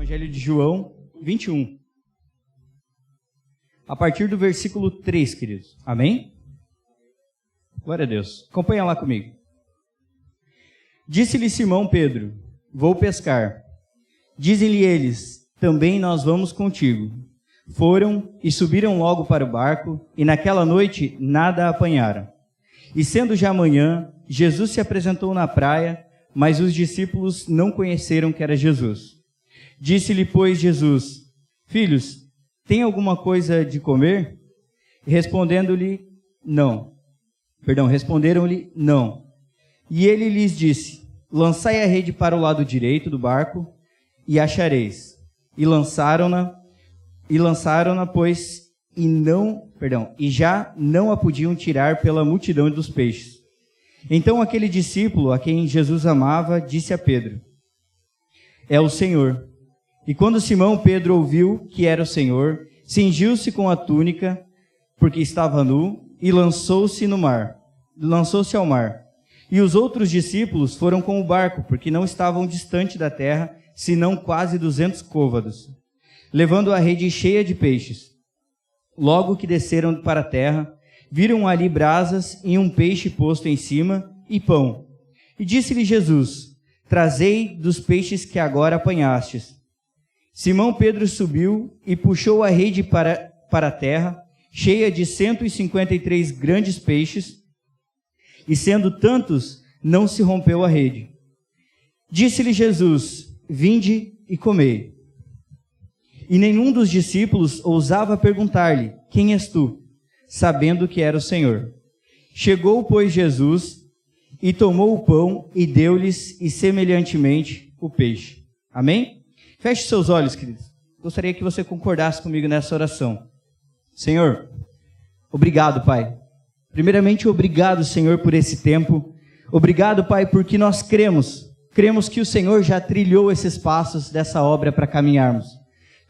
Evangelho de João 21. A partir do versículo 3, queridos. Amém? Glória a Deus. Acompanha lá comigo. Disse-lhe Simão Pedro: vou pescar. Dizem-lhe eles: também nós vamos contigo. Foram e subiram logo para o barco, e naquela noite nada apanharam. E sendo já manhã, Jesus se apresentou na praia, mas os discípulos não conheceram que era Jesus. Disse-lhe, pois, Jesus: filhos, tem alguma coisa de comer? E responderam-lhe, não. E ele lhes disse: lançai a rede para o lado direito do barco, e achareis. E lançaram-na, pois, e já não a podiam tirar pela multidão dos peixes. Então aquele discípulo, a quem Jesus amava, disse a Pedro: é o Senhor. E quando Simão Pedro ouviu que era o Senhor, cingiu-se com a túnica, porque estava nu, e lançou-se ao mar. E os outros discípulos foram com o barco, porque não estavam distante da terra, senão quase 200 côvados, levando a rede cheia de peixes. Logo que desceram para a terra, viram ali brasas e um peixe posto em cima e pão. E disse-lhe Jesus: trazei dos peixes que agora apanhastes. Simão Pedro subiu e puxou a rede para a terra, cheia de 153 grandes peixes, e sendo tantos, não se rompeu a rede. Disse-lhe Jesus: vinde e comei. E nenhum dos discípulos ousava perguntar-lhe: quem és tu? Sabendo que era o Senhor. Chegou, pois, Jesus, e tomou o pão, e deu-lhes, e semelhantemente, o peixe. Amém? Feche seus olhos, queridos. Gostaria que você concordasse comigo nessa oração. Senhor, obrigado, Pai. Primeiramente, obrigado, Senhor, por esse tempo. Obrigado, Pai, porque nós cremos que o Senhor já trilhou esses passos dessa obra para caminharmos.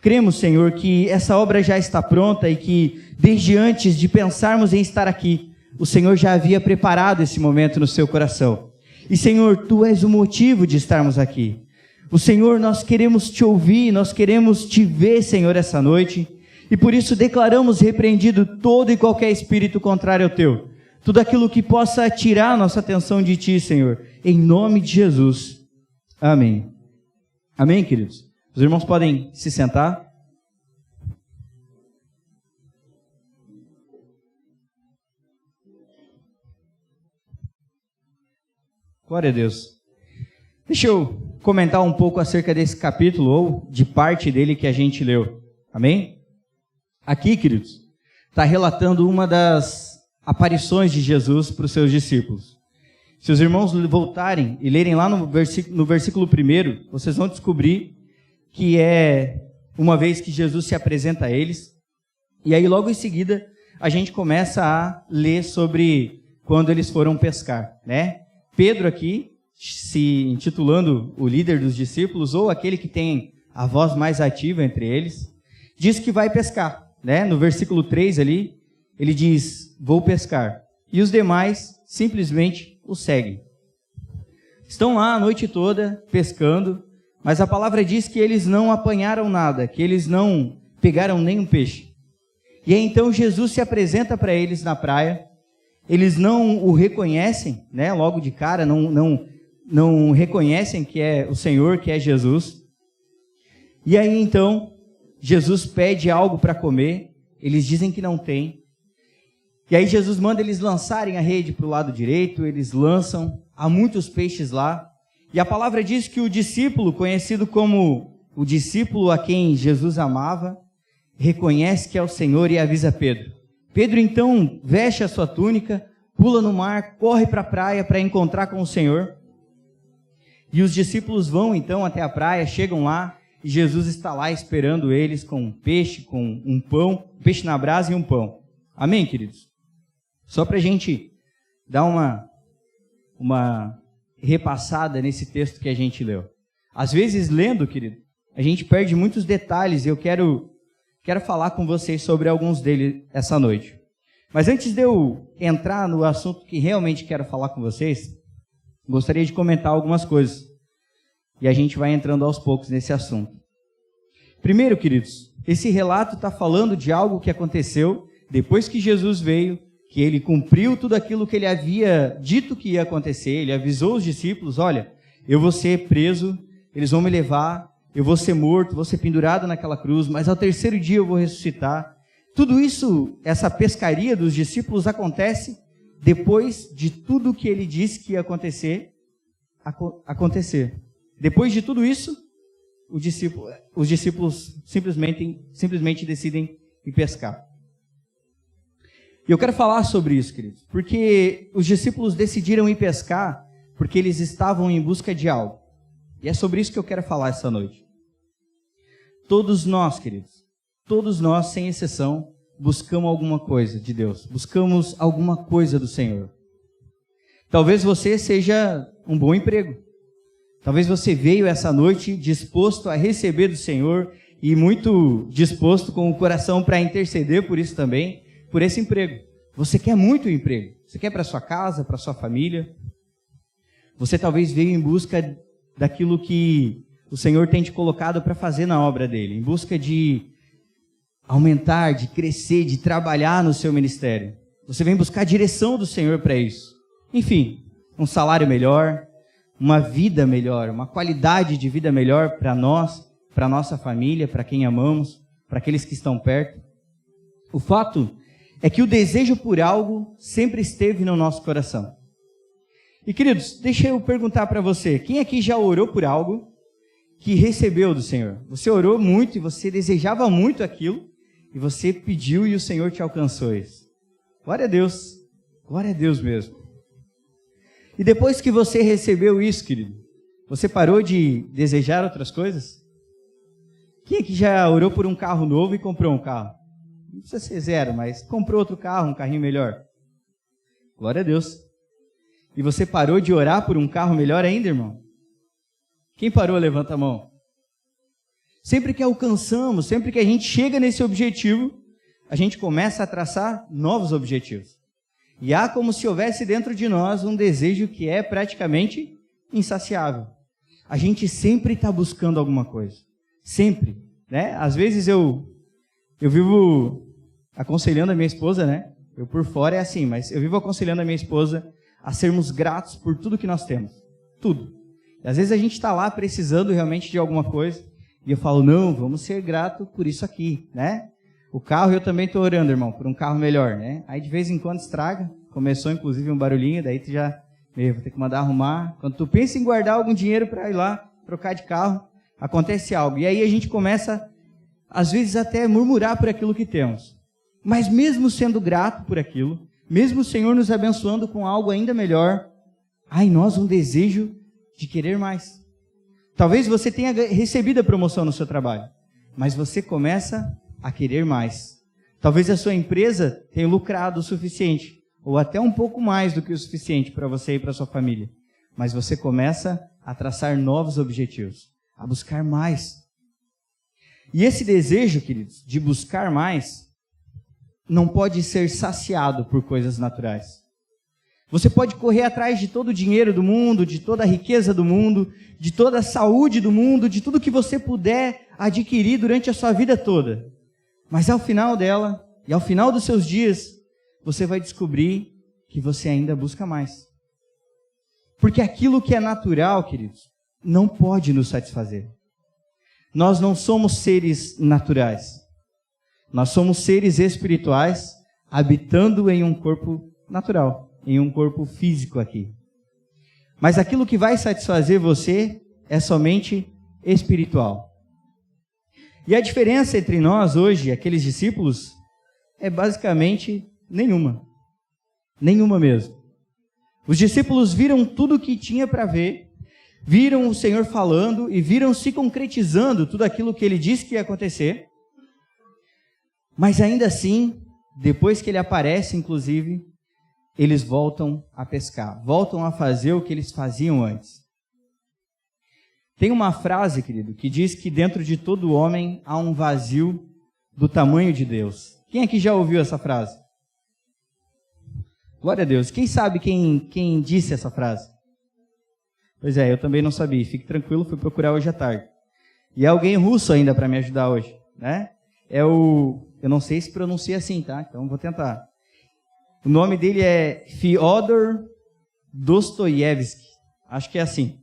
Cremos, Senhor, que essa obra já está pronta e que, desde antes de pensarmos em estar aqui, o Senhor já havia preparado esse momento no seu coração. E, Senhor, Tu és o motivo de estarmos aqui. O Senhor, nós queremos Te ouvir, nós queremos Te ver, Senhor, essa noite. E por isso declaramos repreendido todo e qualquer espírito contrário ao Teu. Tudo aquilo que possa tirar a nossa atenção de Ti, Senhor. Em nome de Jesus. Amém. Amém, queridos? Os irmãos podem se sentar. Glória a Deus. Deixa eu comentar um pouco acerca desse capítulo, ou de parte dele que a gente leu. Amém? Aqui, queridos, está relatando uma das aparições de Jesus para os seus discípulos. Se os irmãos voltarem e lerem lá no versículo 1, vocês vão descobrir que é uma vez que Jesus se apresenta a eles. E aí, logo em seguida, a gente começa a ler sobre quando eles foram pescar, né? Pedro aqui, se intitulando o líder dos discípulos, ou aquele que tem a voz mais ativa entre eles, diz que vai pescar, né? No versículo 3 ali, ele diz: vou pescar. E os demais simplesmente o seguem. Estão lá a noite toda pescando, mas a palavra diz que eles não apanharam nada, que eles não pegaram nenhum peixe. E aí então Jesus se apresenta para eles na praia, eles não o reconhecem, né? Logo de cara, não reconhecem que é o Senhor, que é Jesus. E aí então, Jesus pede algo para comer, eles dizem que não tem. E aí Jesus manda eles lançarem a rede para o lado direito, eles lançam, há muitos peixes lá. E a palavra diz que o discípulo, conhecido como o discípulo a quem Jesus amava, reconhece que é o Senhor e avisa Pedro. Pedro então veste a sua túnica, pula no mar, corre para a praia para encontrar com o Senhor. E os discípulos vão então até a praia, chegam lá, e Jesus está lá esperando eles com um peixe, com um pão, um peixe na brasa e um pão. Amém, queridos? Só para a gente dar uma repassada nesse texto que a gente leu. Às vezes, lendo, querido, a gente perde muitos detalhes e eu quero falar com vocês sobre alguns deles essa noite. Mas antes de eu entrar no assunto que realmente quero falar com vocês, gostaria de comentar algumas coisas. E a gente vai entrando aos poucos nesse assunto. Primeiro, queridos, esse relato está falando de algo que aconteceu depois que Jesus veio, que ele cumpriu tudo aquilo que ele havia dito que ia acontecer. Ele avisou os discípulos, olha, eu vou ser preso, eles vão me levar, eu vou ser morto, vou ser pendurado naquela cruz, mas ao terceiro dia eu vou ressuscitar. Tudo isso, essa pescaria dos discípulos acontece depois de tudo que ele disse que ia acontecer. Depois de tudo isso, os discípulos simplesmente decidem ir pescar. E eu quero falar sobre isso, queridos, porque os discípulos decidiram ir pescar porque eles estavam em busca de algo. E é sobre isso que eu quero falar essa noite. Todos nós, queridos, todos nós, sem exceção, buscamos alguma coisa de Deus, buscamos alguma coisa do Senhor. Talvez você seja um bom emprego. Talvez você veio essa noite disposto a receber do Senhor e muito disposto com o coração para interceder por isso também, por esse emprego. Você quer muito o emprego. Você quer para sua casa, para sua família. Você talvez veio em busca daquilo que o Senhor tem te colocado para fazer na obra dele, em busca de aumentar, de crescer, de trabalhar no seu ministério. Você vem buscar a direção do Senhor para isso. Enfim, um salário melhor, uma vida melhor, uma qualidade de vida melhor para nós, para a nossa família, para quem amamos, para aqueles que estão perto. O fato é que o desejo por algo sempre esteve no nosso coração. E queridos, deixa eu perguntar para você, quem aqui já orou por algo que recebeu do Senhor? Você orou muito e você desejava muito aquilo, e você pediu e o Senhor te alcançou isso. Glória a Deus mesmo. E depois que você recebeu isso, querido, você parou de desejar outras coisas? Quem aqui já orou por um carro novo e comprou um carro? Não precisa ser zero, mas comprou outro carro, um carrinho melhor. Glória a Deus. E você parou de orar por um carro melhor ainda, irmão? Quem parou, levanta a mão. Sempre que alcançamos, sempre que a gente chega nesse objetivo, a gente começa a traçar novos objetivos. E há como se houvesse dentro de nós um desejo que é praticamente insaciável. A gente sempre está buscando alguma coisa. Sempre. Né? Às vezes eu vivo aconselhando a minha esposa, né? Eu por fora é assim, mas eu vivo aconselhando a minha esposa a sermos gratos por tudo que nós temos. Tudo. E às vezes a gente está lá precisando realmente de alguma coisa, e eu falo, não, vamos ser gratos por isso aqui, né? O carro, eu também estou orando, irmão, por um carro melhor, né? Aí de vez em quando estraga, começou inclusive um barulhinho, daí tu já, vou ter que mandar arrumar. Quando tu pensa em guardar algum dinheiro para ir lá, trocar de carro, acontece algo. E aí a gente começa, às vezes até murmurar por aquilo que temos. Mas mesmo sendo grato por aquilo, mesmo o Senhor nos abençoando com algo ainda melhor, há em nós um desejo de querer mais. Talvez você tenha recebido a promoção no seu trabalho, mas você começa a querer mais. Talvez a sua empresa tenha lucrado o suficiente, ou até um pouco mais do que o suficiente para você e para a sua família. Mas você começa a traçar novos objetivos, a buscar mais. E esse desejo, queridos, de buscar mais, não pode ser saciado por coisas naturais. Você pode correr atrás de todo o dinheiro do mundo, de toda a riqueza do mundo, de toda a saúde do mundo, de tudo que você puder adquirir durante a sua vida toda. Mas ao final dela, e ao final dos seus dias, você vai descobrir que você ainda busca mais. Porque aquilo que é natural, queridos, não pode nos satisfazer. Nós não somos seres naturais. Nós somos seres espirituais habitando em um corpo natural. Em um corpo físico aqui. Mas aquilo que vai satisfazer você é somente espiritual. E a diferença entre nós hoje, aqueles discípulos, é basicamente nenhuma. Nenhuma mesmo. Os discípulos viram tudo o que tinha para ver, viram o Senhor falando e viram se concretizando tudo aquilo que ele disse que ia acontecer. Mas ainda assim, depois que ele aparece, inclusive, eles voltam a pescar, voltam a fazer o que eles faziam antes. Tem uma frase, querido, que diz que dentro de todo homem há um vazio do tamanho de Deus. Quem aqui já ouviu essa frase? Glória a Deus. Quem sabe quem disse essa frase? Pois é, eu também não sabia. Fique tranquilo, fui procurar hoje à tarde. E é alguém russo ainda para me ajudar hoje, né? Eu não sei se pronuncia assim, tá? Então vou tentar. O nome dele é Fyodor Dostoiévski. Acho que é assim.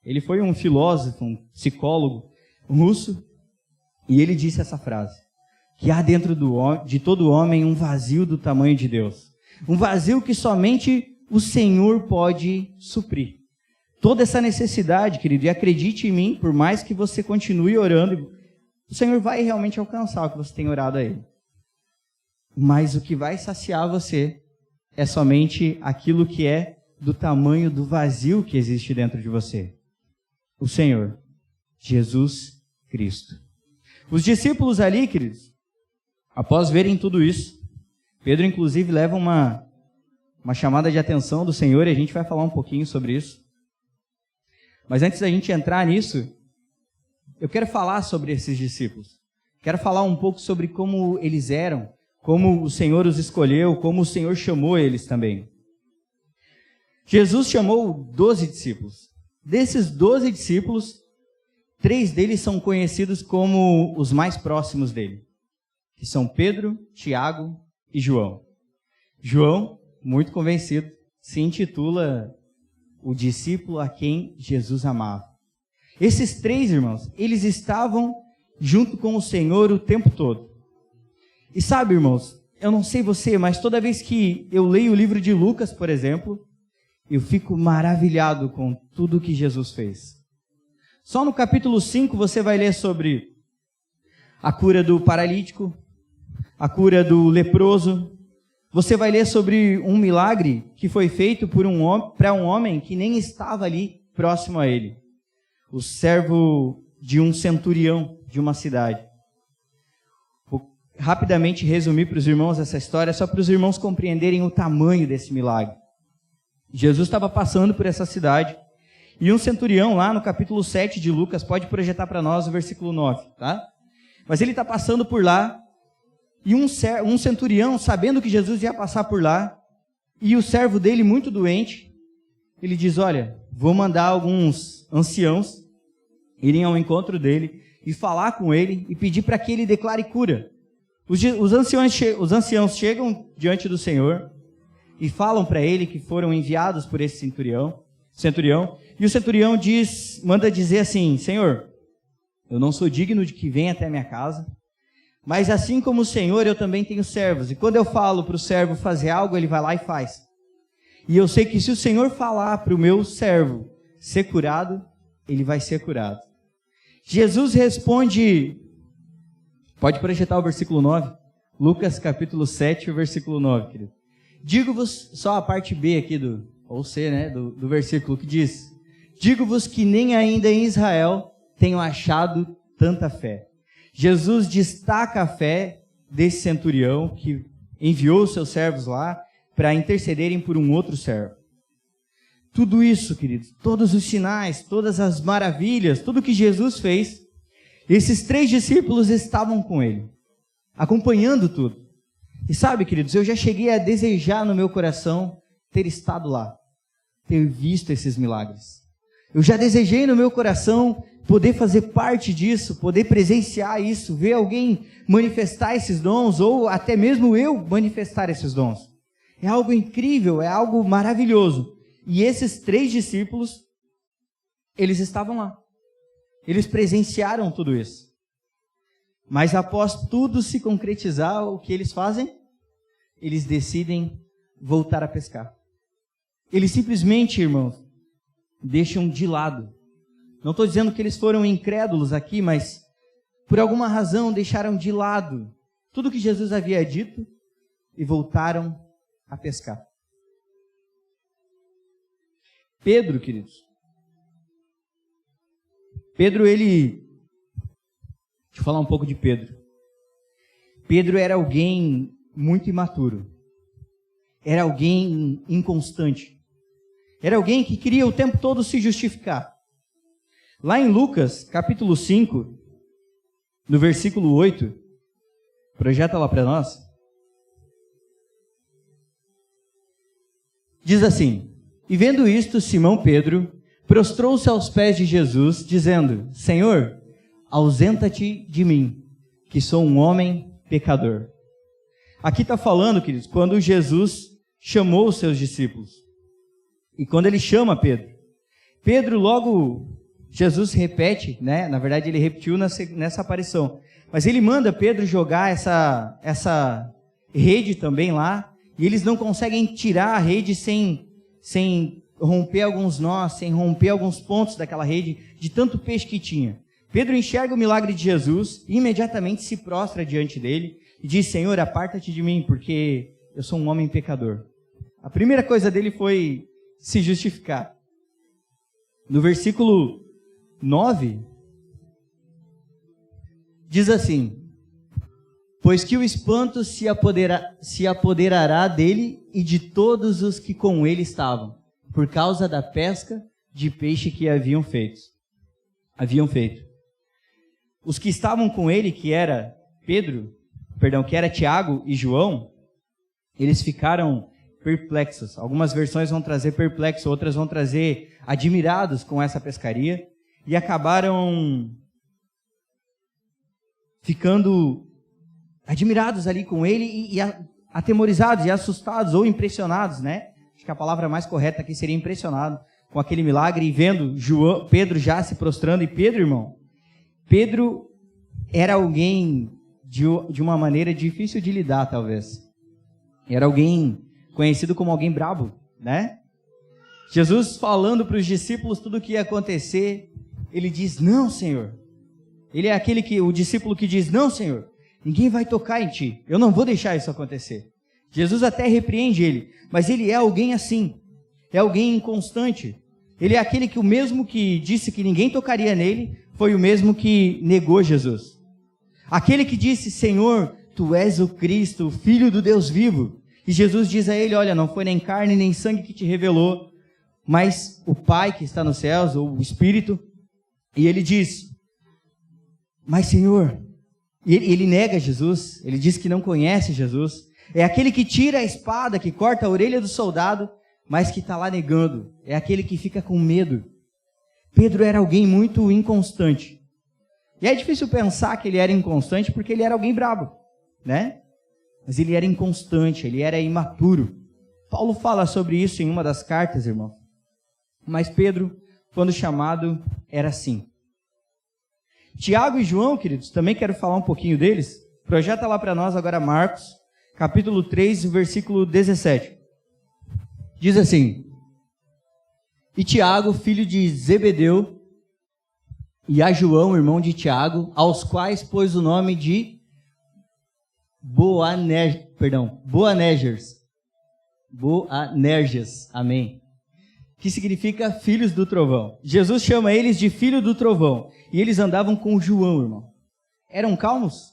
Ele foi um filósofo, um psicólogo russo, e ele disse essa frase: que há dentro de todo homem um vazio do tamanho de Deus. Um vazio que somente o Senhor pode suprir. Toda essa necessidade, querido, e acredite em mim, por mais que você continue orando, o Senhor vai realmente alcançar o que você tem orado a Ele. Mas o que vai saciar você é somente aquilo que é do tamanho do vazio que existe dentro de você. O Senhor, Jesus Cristo. Os discípulos ali, queridos, após verem tudo isso, Pedro inclusive leva uma chamada de atenção do Senhor, e a gente vai falar um pouquinho sobre isso. Mas antes da gente entrar nisso, eu quero falar sobre esses discípulos. Quero falar um pouco sobre como eles eram, como o Senhor os escolheu, como o Senhor chamou eles também. Jesus chamou 12 discípulos. Desses 12 discípulos, 3 deles são conhecidos como os mais próximos dele, que são Pedro, Tiago e João. João, muito convencido, se intitula o discípulo a quem Jesus amava. Esses 3, irmãos, eles estavam junto com o Senhor o tempo todo. E sabe, irmãos, eu não sei você, mas toda vez que eu leio o livro de Lucas, por exemplo, eu fico maravilhado com tudo que Jesus fez. Só no capítulo 5 você vai ler sobre a cura do paralítico, a cura do leproso. Você vai ler sobre um milagre que foi feito para um homem que nem estava ali próximo a ele. O servo de um centurião de uma cidade. Vou rapidamente resumir para os irmãos essa história, só para os irmãos compreenderem o tamanho desse milagre. Jesus estava passando por essa cidade, e um centurião lá no capítulo 7 de Lucas, pode projetar para nós o versículo 9, tá? Mas ele está passando por lá, e um centurião, sabendo que Jesus ia passar por lá, e o servo dele muito doente, ele diz: olha, vou mandar alguns anciãos irem ao encontro dele e falar com ele e pedir para que ele declare cura. Os anciãos chegam diante do Senhor e falam para ele que foram enviados por esse centurião, e o centurião manda dizer assim: Senhor, eu não sou digno de que venha até a minha casa, mas assim como o Senhor, eu também tenho servos, e quando eu falo para o servo fazer algo, ele vai lá e faz. E eu sei que se o Senhor falar para o meu servo ser curado, ele vai ser curado. Jesus responde, pode projetar o versículo 9, Lucas capítulo 7, o versículo 9, querido. Digo-vos, só a parte B aqui ou C, né, do versículo que diz: digo-vos que nem ainda em Israel tenho achado tanta fé. Jesus destaca a fé desse centurião que enviou os seus servos lá para intercederem por um outro servo. Tudo isso, queridos, todos os sinais, todas as maravilhas, tudo que Jesus fez, esses 3 discípulos estavam com ele, acompanhando tudo. E sabe, queridos, eu já cheguei a desejar no meu coração ter estado lá, ter visto esses milagres. Eu já desejei no meu coração poder fazer parte disso, poder presenciar isso, ver alguém manifestar esses dons, ou até mesmo eu manifestar esses dons. É algo incrível, é algo maravilhoso. E esses 3 discípulos, eles estavam lá. Eles presenciaram tudo isso. Mas após tudo se concretizar, o que eles fazem? Eles decidem voltar a pescar. Eles simplesmente, irmãos, deixam de lado. Não estou dizendo que eles foram incrédulos aqui, mas por alguma razão deixaram de lado tudo que Jesus havia dito e voltaram a pescar. Pedro, queridos. Deixa eu falar um pouco de Pedro. Pedro era alguém muito imaturo. Era alguém inconstante. Era alguém que queria o tempo todo se justificar. Lá em Lucas, capítulo 5, no versículo 8, projeta lá para nós. Diz assim: e vendo isto, Simão Pedro prostrou-se aos pés de Jesus, dizendo: Senhor, ausenta-te de mim, que sou um homem pecador. Aqui está falando, queridos, quando Jesus chamou os seus discípulos. E quando ele chama Pedro. Pedro logo, Jesus repete, né? Na verdade ele repetiu nessa aparição. Mas ele manda Pedro jogar essa rede também lá. E eles não conseguem tirar a rede sem romper alguns nós, sem romper alguns pontos daquela rede, de tanto peixe que tinha. Pedro enxerga o milagre de Jesus e imediatamente se prostra diante dele e diz: Senhor, aparta-te de mim, porque eu sou um homem pecador. A primeira coisa dele foi se justificar. No versículo 9, diz assim: pois que o espanto se apoderará dele e de todos os que com ele estavam, por causa da pesca de peixe que haviam feito. Os que estavam com ele, que era Tiago e João, eles ficaram perplexos. Algumas versões vão trazer perplexos, outras vão trazer admirados com essa pescaria, e acabaram ficando admirados ali com ele e atemorizados e assustados ou impressionados, né? Acho que a palavra mais correta aqui seria impressionado com aquele milagre e vendo Pedro já se prostrando. E Pedro, irmão, Pedro era alguém de uma maneira difícil de lidar, talvez. Era alguém conhecido como alguém brabo, né? Jesus falando para os discípulos tudo o que ia acontecer, ele diz: não, Senhor. Ele é o discípulo que diz: não, Senhor, ninguém vai tocar em ti, eu não vou deixar isso acontecer. Jesus até repreende ele, mas ele é alguém assim, é alguém inconstante. Ele é aquele que o mesmo que disse que ninguém tocaria nele, foi o mesmo que negou Jesus. Aquele que disse: Senhor, tu és o Cristo, o Filho do Deus vivo. E Jesus diz a ele: olha, não foi nem carne nem sangue que te revelou, mas o Pai que está nos céus, ou o Espírito. E ele diz: mas Senhor, ele nega Jesus, ele diz que não conhece Jesus. É aquele que tira a espada, que corta a orelha do soldado, mas que está lá negando. É aquele que fica com medo. Pedro era alguém muito inconstante. E é difícil pensar que ele era inconstante porque ele era alguém brabo, né? Mas ele era inconstante, ele era imaturo. Paulo fala sobre isso em uma das cartas, irmão. Mas Pedro, quando chamado, era assim. Tiago e João, queridos, também quero falar um pouquinho deles. Projeta lá para nós agora Marcos, capítulo 3, versículo 17. Diz assim: e Tiago, filho de Zebedeu, e a João, irmão de Tiago, aos quais pôs o nome de Boanerges, amém, que significa filhos do trovão. Jesus chama eles de filho do trovão, e eles andavam com João, irmão. Eram calmos?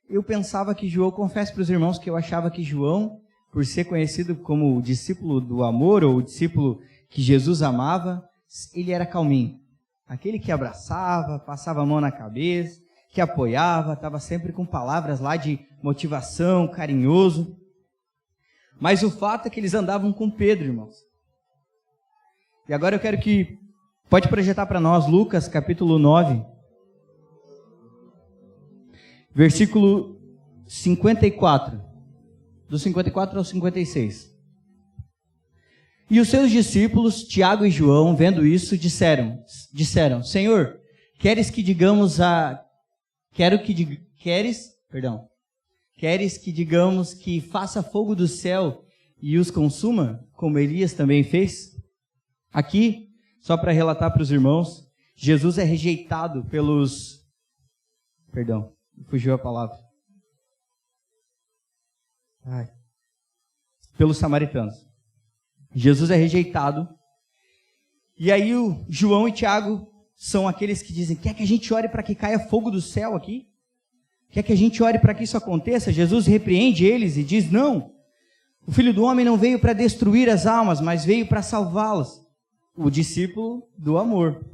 Eu pensava que João, confesso para os irmãos que eu achava que João, por ser conhecido como o discípulo do amor, ou o discípulo que Jesus amava, ele era calminho. Aquele que abraçava, passava a mão na cabeça, que apoiava, estava sempre com palavras lá de motivação, carinhoso. Mas o fato é que eles andavam com Pedro, irmãos. E agora eu quero que, pode projetar para nós Lucas capítulo 9, versículo 54, do 54 ao 56. E os seus discípulos, Tiago e João, vendo isso, disseram, Senhor, queres que digamos que faça fogo do céu e os consuma, como Elias também fez? Aqui, só para relatar para os irmãos, Jesus é rejeitado pelos... fugiu a palavra. Pelos samaritanos. Jesus é rejeitado. E aí o João e Tiago são aqueles que dizem: quer que a gente ore para que caia fogo do céu aqui? Quer que a gente ore para que isso aconteça? Jesus repreende eles e diz: não, o Filho do Homem não veio para destruir as almas, mas veio para salvá-las. O discípulo do amor.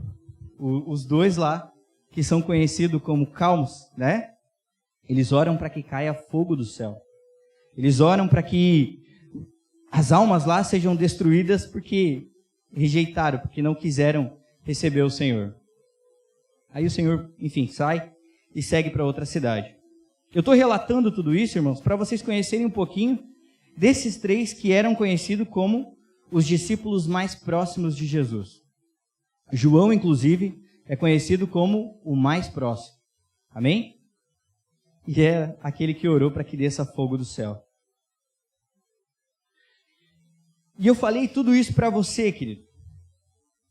Os dois lá, que são conhecidos como calmos, né? Eles oram para que caia fogo do céu. Eles oram para que as almas lá sejam destruídas porque rejeitaram, porque não quiseram receber o Senhor. Aí o Senhor, enfim, sai e segue para outra cidade. Eu estou relatando tudo isso, irmãos, para vocês conhecerem um pouquinho desses 3 que eram conhecidos como os discípulos mais próximos de Jesus. João, inclusive, é conhecido como o mais próximo. Amém? E é aquele que orou para que desça fogo do céu. E eu falei tudo isso para você, querido.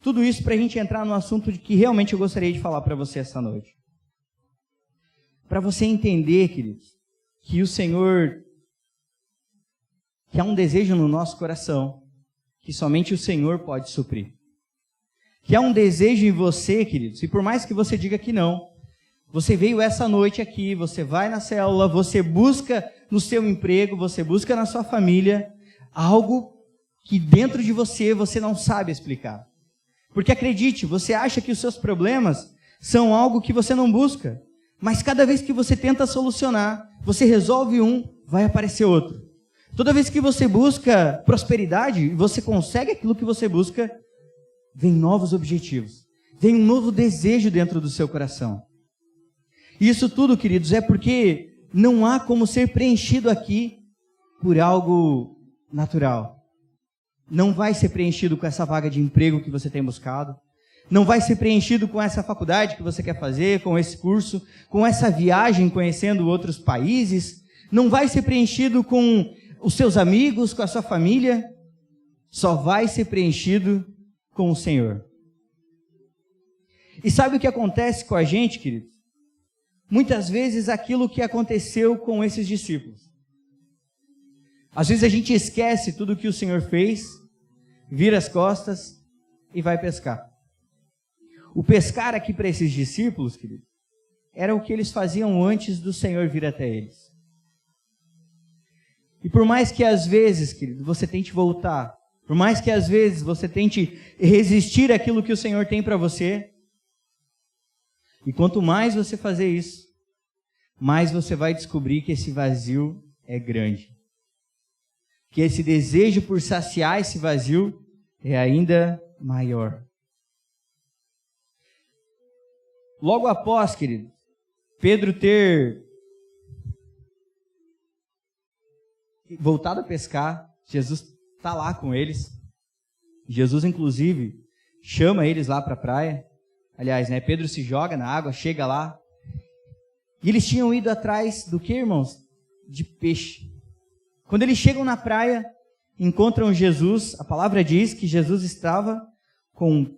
Tudo isso para a gente entrar no assunto de que realmente eu gostaria de falar para você essa noite. Para você entender, queridos, que o Senhor, que há um desejo no nosso coração, que somente o Senhor pode suprir. Que há um desejo em você, queridos, e por mais que você diga que não, você veio essa noite aqui, você vai na célula, você busca no seu emprego, você busca na sua família, algo que dentro de você não sabe explicar. Porque acredite, você acha que os seus problemas são algo que você não busca. Mas cada vez que você tenta solucionar, você resolve um, vai aparecer outro. Toda vez que você busca prosperidade e você consegue aquilo que você busca, vem novos objetivos. Vem um novo desejo dentro do seu coração. E isso tudo, queridos, é porque não há como ser preenchido aqui por algo natural. Não vai ser preenchido com essa vaga de emprego que você tem buscado. Não vai ser preenchido com essa faculdade que você quer fazer, com esse curso, com essa viagem conhecendo outros países. Não vai ser preenchido com os seus amigos, com a sua família. Só vai ser preenchido com o Senhor. E sabe o que acontece com a gente, queridos? Muitas vezes aquilo que aconteceu com esses discípulos. Às vezes a gente esquece tudo o que o Senhor fez, vira as costas e vai pescar. O pescar aqui para esses discípulos, querido, era o que eles faziam antes do Senhor vir até eles. E por mais que às vezes, querido, você tente voltar, por mais que às vezes você tente resistir àquilo que o Senhor tem para você, e quanto mais você fazer isso, mais você vai descobrir que esse vazio é grande. Que esse desejo por saciar esse vazio é ainda maior. Logo após, querido, Pedro ter voltado a pescar, Jesus está lá com eles. Jesus, inclusive, chama eles lá para a praia. Aliás, né, Pedro se joga na água, chega lá. E eles tinham ido atrás do que, irmãos? De peixe. Quando eles chegam na praia, encontram Jesus, a palavra diz que Jesus estava com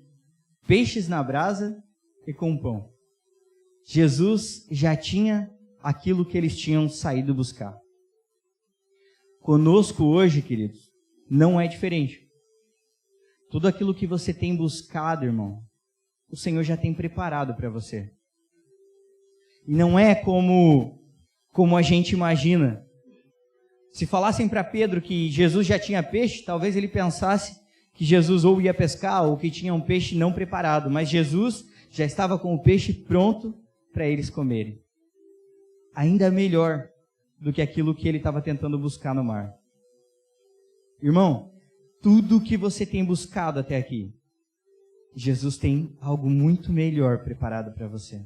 peixes na brasa e com pão. Jesus já tinha aquilo que eles tinham saído buscar. Conosco hoje, queridos, não é diferente. Tudo aquilo que você tem buscado, irmão, o Senhor já tem preparado para você. E não é como a gente imagina. Se falassem para Pedro que Jesus já tinha peixe, talvez ele pensasse que Jesus ou ia pescar ou que tinha um peixe não preparado. Mas Jesus já estava com o peixe pronto para eles comerem. Ainda melhor do que aquilo que ele estava tentando buscar no mar. Irmão, tudo que você tem buscado até aqui, Jesus tem algo muito melhor preparado para você.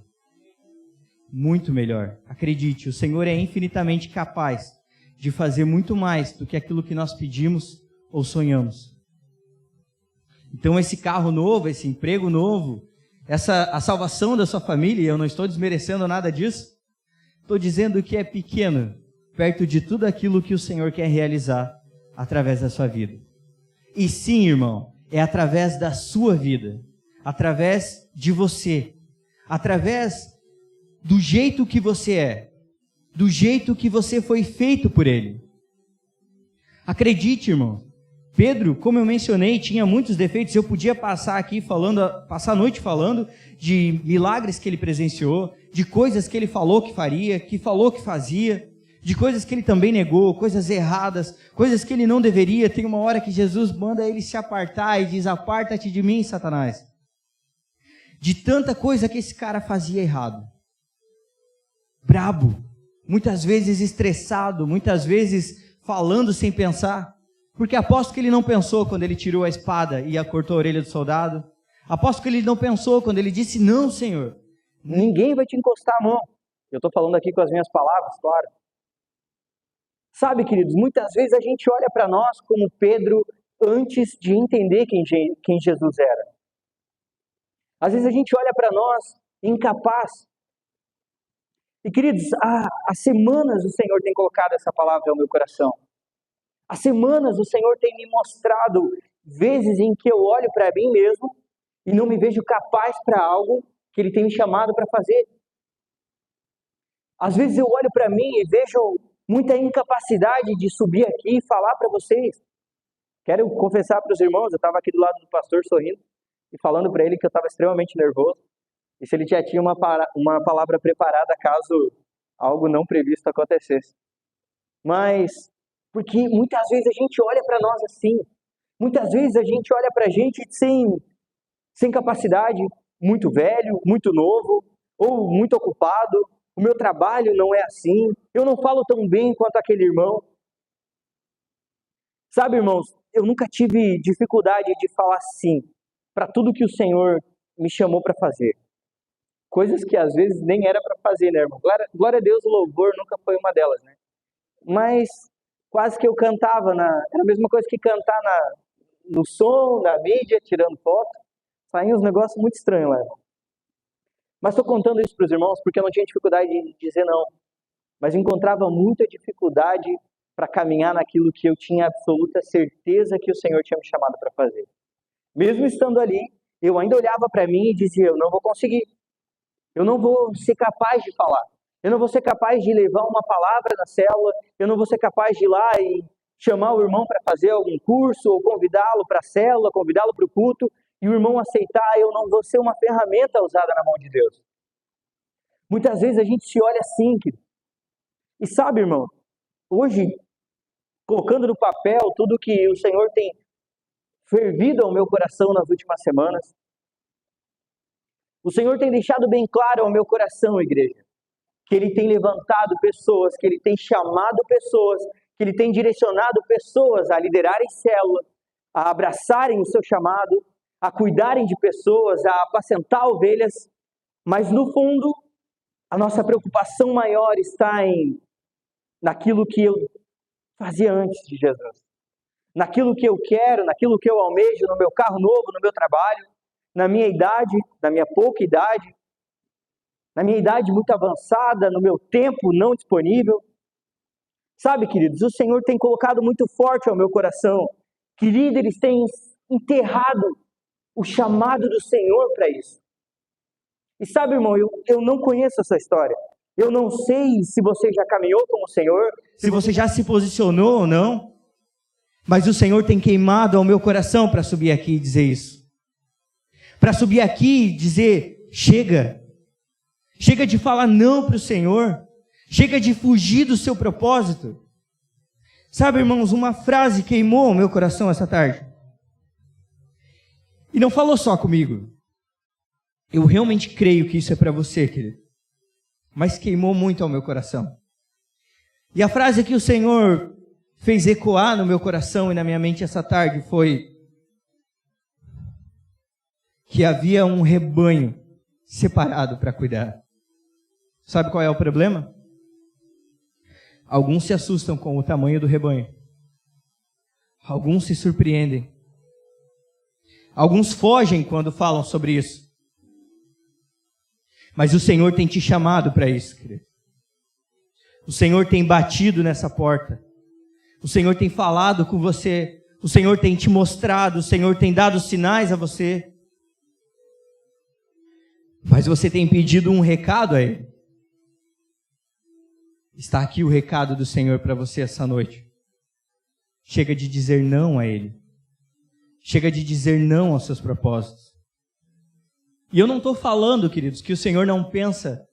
Muito melhor. Acredite, o Senhor é infinitamente capaz de fazer muito mais do que aquilo que nós pedimos ou sonhamos. Então esse carro novo, esse emprego novo, a salvação da sua família, eu não estou desmerecendo nada disso, estou dizendo que é pequeno, perto de tudo aquilo que o Senhor quer realizar através da sua vida. E sim, irmão, é através da sua vida, através de você, através do jeito que você é, do jeito que você foi feito por Ele. Acredite, irmão, Pedro, como eu mencionei, tinha muitos defeitos. Eu podia passar a noite falando de milagres que ele presenciou, de coisas que ele falou que faria, que falou que fazia, de coisas que ele também negou, coisas erradas, coisas que ele não deveria. Tem uma hora que Jesus manda ele se apartar e diz: aparta-te de mim, Satanás. De tanta coisa que esse cara fazia errado. Brabo, muitas vezes estressado, muitas vezes falando sem pensar. Porque aposto que ele não pensou quando ele tirou a espada e cortou a orelha do soldado. Aposto que ele não pensou quando ele disse: não, Senhor, Ninguém vai te encostar a mão. Eu estou falando aqui com as minhas palavras, claro. Sabe, queridos, muitas vezes a gente olha para nós como Pedro antes de entender quem Jesus era. Às vezes a gente olha para nós incapaz. E, queridos, há semanas o Senhor tem colocado essa palavra ao meu coração. Há semanas o Senhor tem me mostrado vezes em que eu olho para mim mesmo e não me vejo capaz para algo que Ele tem me chamado para fazer. Às vezes eu olho para mim e vejo muita incapacidade de subir aqui e falar para vocês. Quero confessar para os irmãos, eu estava aqui do lado do pastor sorrindo e falando para ele que eu estava extremamente nervoso. E se ele já tinha uma palavra preparada caso algo não previsto acontecesse. Mas, porque muitas vezes a gente olha para nós assim. Muitas vezes a gente olha para a gente sem capacidade, muito velho, muito novo, ou muito ocupado. O meu trabalho não é assim. Eu não falo tão bem quanto aquele irmão. Sabe, irmãos, eu nunca tive dificuldade de falar sim para tudo que o Senhor me chamou para fazer. Coisas que às vezes nem era para fazer, né, irmão? Glória a Deus, o louvor nunca foi uma delas, né? Mas quase que eu cantava, era a mesma coisa que cantar no som, na mídia, tirando foto. Saía uns negócios muito estranhos lá, irmão. Mas estou contando isso para os irmãos porque eu não tinha dificuldade de dizer não. Mas encontrava muita dificuldade para caminhar naquilo que eu tinha absoluta certeza que o Senhor tinha me chamado para fazer. Mesmo estando ali, eu ainda olhava para mim e dizia, eu não vou conseguir. Eu não vou ser capaz de falar. Eu não vou ser capaz de levar uma palavra na célula. Eu não vou ser capaz de ir lá e chamar o irmão para fazer algum curso, ou convidá-lo para a célula, convidá-lo para o culto, e o irmão aceitar. Eu não vou ser uma ferramenta usada na mão de Deus. Muitas vezes a gente se olha assim, querido. E sabe, irmão, hoje, colocando no papel tudo que o Senhor tem fervido ao meu coração nas últimas semanas, o Senhor tem deixado bem claro ao meu coração, igreja, que Ele tem levantado pessoas, que Ele tem chamado pessoas, que Ele tem direcionado pessoas a liderarem célula, a abraçarem o seu chamado, a cuidarem de pessoas, a apacentar ovelhas, mas no fundo, a nossa preocupação maior está naquilo que eu fazia antes de Jesus, naquilo que eu quero, naquilo que eu almejo, no meu carro novo, no meu trabalho, na minha idade, na minha pouca idade, na minha idade muito avançada, no meu tempo não disponível. Sabe, queridos, o Senhor tem colocado muito forte ao meu coração que líderes têm enterrado o chamado do Senhor para isso. E sabe, irmão, eu não conheço essa história. Eu não sei se você já caminhou com o Senhor, se você já se posicionou ou não, mas o Senhor tem queimado ao meu coração para subir aqui e dizer isso. Para subir aqui e dizer, chega. Chega de falar não para o Senhor. Chega de fugir do seu propósito. Sabe, irmãos, uma frase queimou o meu coração essa tarde. E não falou só comigo. Eu realmente creio que isso é para você, querido. Mas queimou muito ao meu coração. E a frase que o Senhor fez ecoar no meu coração e na minha mente essa tarde foi que havia um rebanho separado para cuidar. Sabe qual é o problema? Alguns se assustam com o tamanho do rebanho. Alguns se surpreendem. Alguns fogem quando falam sobre isso. Mas o Senhor tem te chamado para isso, querido. O Senhor tem batido nessa porta. O Senhor tem falado com você. O Senhor tem te mostrado. O Senhor tem dado sinais a você. Mas você tem pedido um recado a Ele. Está aqui o recado do Senhor para você essa noite. Chega de dizer não a Ele. Chega de dizer não aos seus propósitos. E eu não estou falando, queridos, que o Senhor não pensa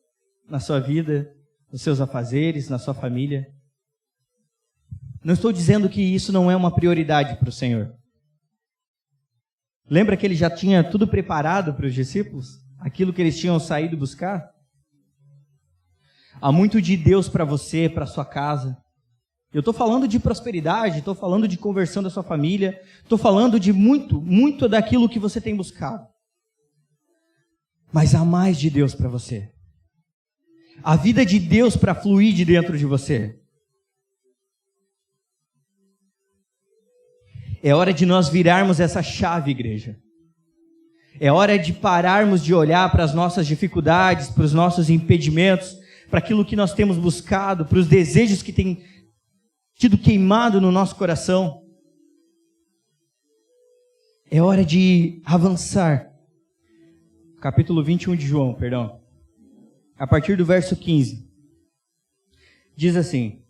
na sua vida, nos seus afazeres, na sua família. Não estou dizendo que isso não é uma prioridade para o Senhor. Lembra que Ele já tinha tudo preparado para os discípulos? Aquilo que eles tinham saído buscar? Há muito de Deus para você, para sua casa. Eu estou falando de prosperidade, estou falando de conversão da sua família, estou falando de muito daquilo que você tem buscado. mas há mais de Deus para você. A vida de Deus para fluir de dentro de você. É hora de nós virarmos essa chave, igreja. É hora de pararmos de olhar para as nossas dificuldades, para os nossos impedimentos, para aquilo que nós temos buscado, para os desejos que têm tido queimado no nosso coração. É hora de avançar. Capítulo 21 de João, perdão. A partir do verso 15. Diz assim: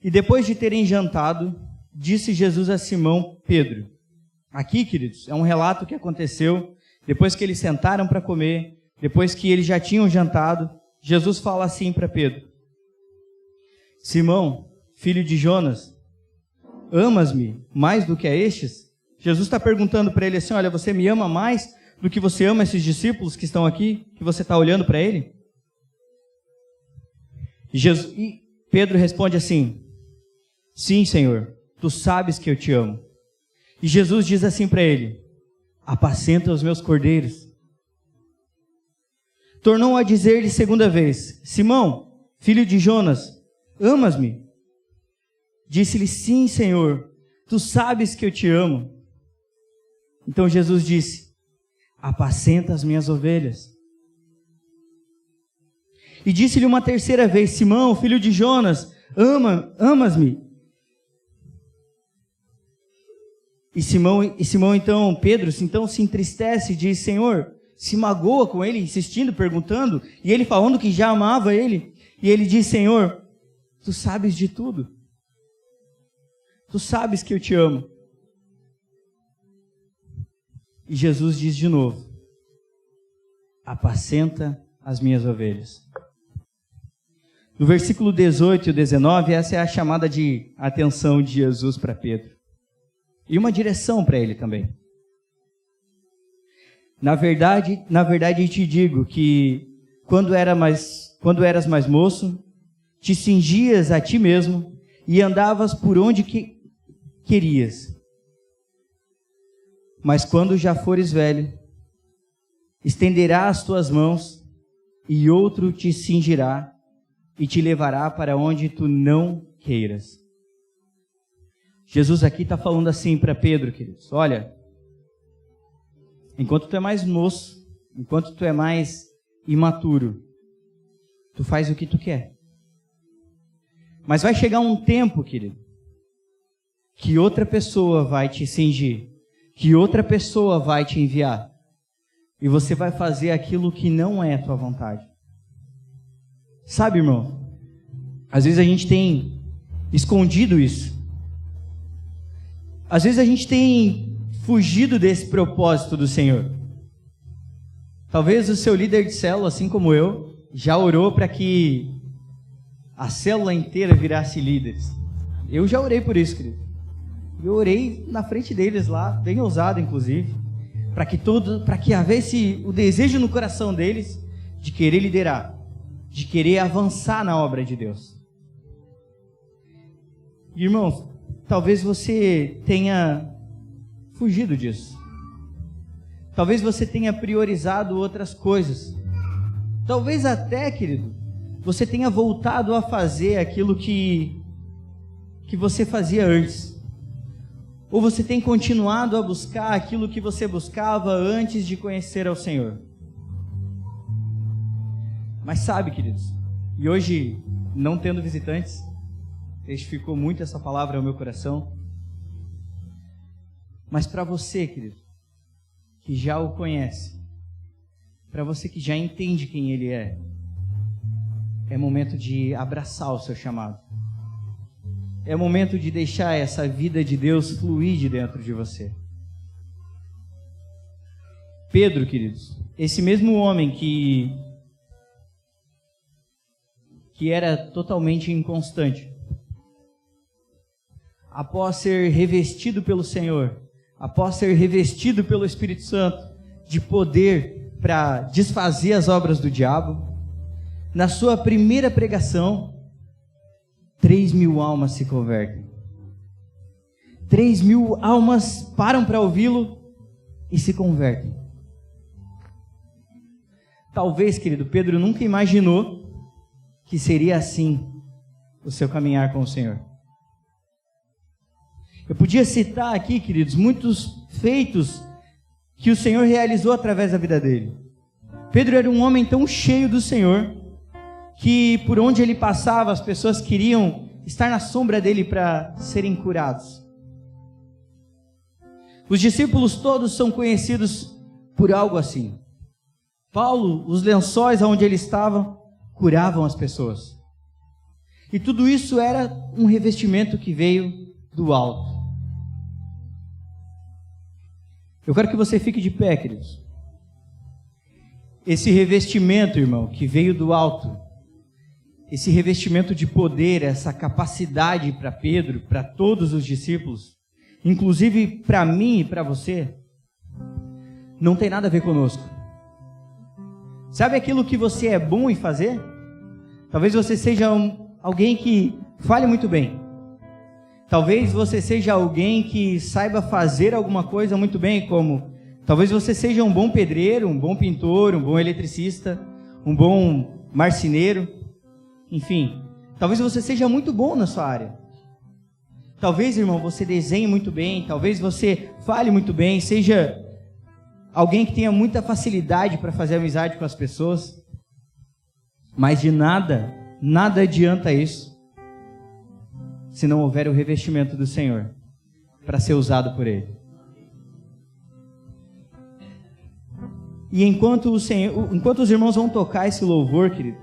E depois de terem jantado, disse Jesus a Simão Pedro. Aqui, queridos, é um relato que aconteceu depois que eles sentaram para comer, depois que eles já tinham jantado. Jesus fala assim para Pedro: Simão, filho de Jonas, amas-me mais do que a estes? Jesus está perguntando para ele assim: olha, você me ama mais do que você ama esses discípulos que estão aqui, que você está olhando para ele? E Pedro responde assim: sim, Senhor, tu sabes que eu te amo. E Jesus diz assim para ele: apacenta os meus cordeiros. Tornou a dizer-lhe segunda vez: Simão, filho de Jonas, amas-me? Disse-lhe: sim, Senhor, tu sabes que eu te amo. Então Jesus disse: apacenta as minhas ovelhas. E disse-lhe uma terceira vez: Simão, filho de Jonas, amas-me? E Simão então, Pedro, então se entristece e diz: Senhor, se magoa com ele, insistindo, perguntando, e ele falando que já amava ele. E ele diz: Senhor, tu sabes de tudo. Tu sabes que eu te amo. E Jesus diz de novo: apacenta as minhas ovelhas. No versículo 18 e 19, essa é a chamada de atenção de Jesus para Pedro. E uma direção para ele também. Na verdade, eu te digo que quando eras mais moço, te cingias a ti mesmo e andavas por onde querias. Mas quando já fores velho, estenderás as tuas mãos e outro te cingirá e te levará para onde tu não queiras. Jesus aqui está falando assim para Pedro, queridos: olha, enquanto tu é mais moço, enquanto tu é mais imaturo, tu faz o que tu quer. Mas vai chegar um tempo, querido, que outra pessoa vai te cingir, que outra pessoa vai te enviar, e você vai fazer aquilo que não é a tua vontade. Sabe, irmão, às vezes a gente tem escondido isso. Às vezes a gente tem fugido desse propósito do Senhor. Talvez o seu líder de célula, assim como eu, já orou para que a célula inteira virasse líderes. Eu já orei por isso, querido. Eu orei na frente deles lá, bem ousado inclusive, para que houvesse o desejo no coração deles de querer liderar, de querer avançar na obra de Deus. Irmãos, talvez você tenha fugido disso. Talvez você tenha priorizado outras coisas. Talvez até, querido, você tenha voltado a fazer aquilo que você fazia antes. Ou você tem continuado a buscar aquilo que você buscava antes de conhecer ao Senhor. Mas sabe, queridos, e hoje, não tendo visitantes, testificou muito essa palavra ao meu coração. Mas para você, querido, que já o conhece, para você que já entende quem Ele é momento de abraçar o seu chamado. É momento de deixar essa vida de Deus fluir de dentro de você. Pedro, queridos, esse mesmo homem que era totalmente inconstante, após ser revestido pelo Senhor, após ser revestido pelo Espírito Santo de poder para desfazer as obras do diabo, na sua primeira pregação, 3.000 almas se convertem. 3.000 almas param para ouvi-lo e se convertem. Talvez, querido, Pedro nunca imaginou que seria assim o seu caminhar com o Senhor. Eu podia citar aqui, queridos, muitos feitos que o Senhor realizou através da vida dele. Pedro era um homem tão cheio do Senhor, que por onde ele passava, as pessoas queriam estar na sombra dele para serem curados. Os discípulos todos são conhecidos por algo assim. Paulo, os lençóis onde ele estava, curavam as pessoas. E tudo isso era um revestimento que veio do alto. Eu quero que você fique de pé, queridos. Esse revestimento, irmão, que veio do alto, esse revestimento de poder, essa capacidade para Pedro, para todos os discípulos, inclusive para mim e para você, não tem nada a ver conosco. Sabe aquilo que você é bom em fazer? Talvez você seja alguém que fale muito bem. Talvez você seja alguém que saiba fazer alguma coisa muito bem, como talvez você seja um bom pedreiro, um bom pintor, um bom eletricista, um bom marceneiro, enfim. Talvez você seja muito bom na sua área. Talvez, irmão, você desenhe muito bem, talvez você fale muito bem, seja alguém que tenha muita facilidade para fazer amizade com as pessoas, mas de nada adianta isso, se não houver o revestimento do Senhor, para ser usado por Ele. E enquanto os irmãos vão tocar esse louvor, querido,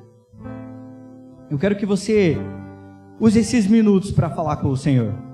eu quero que você use esses minutos para falar com o Senhor.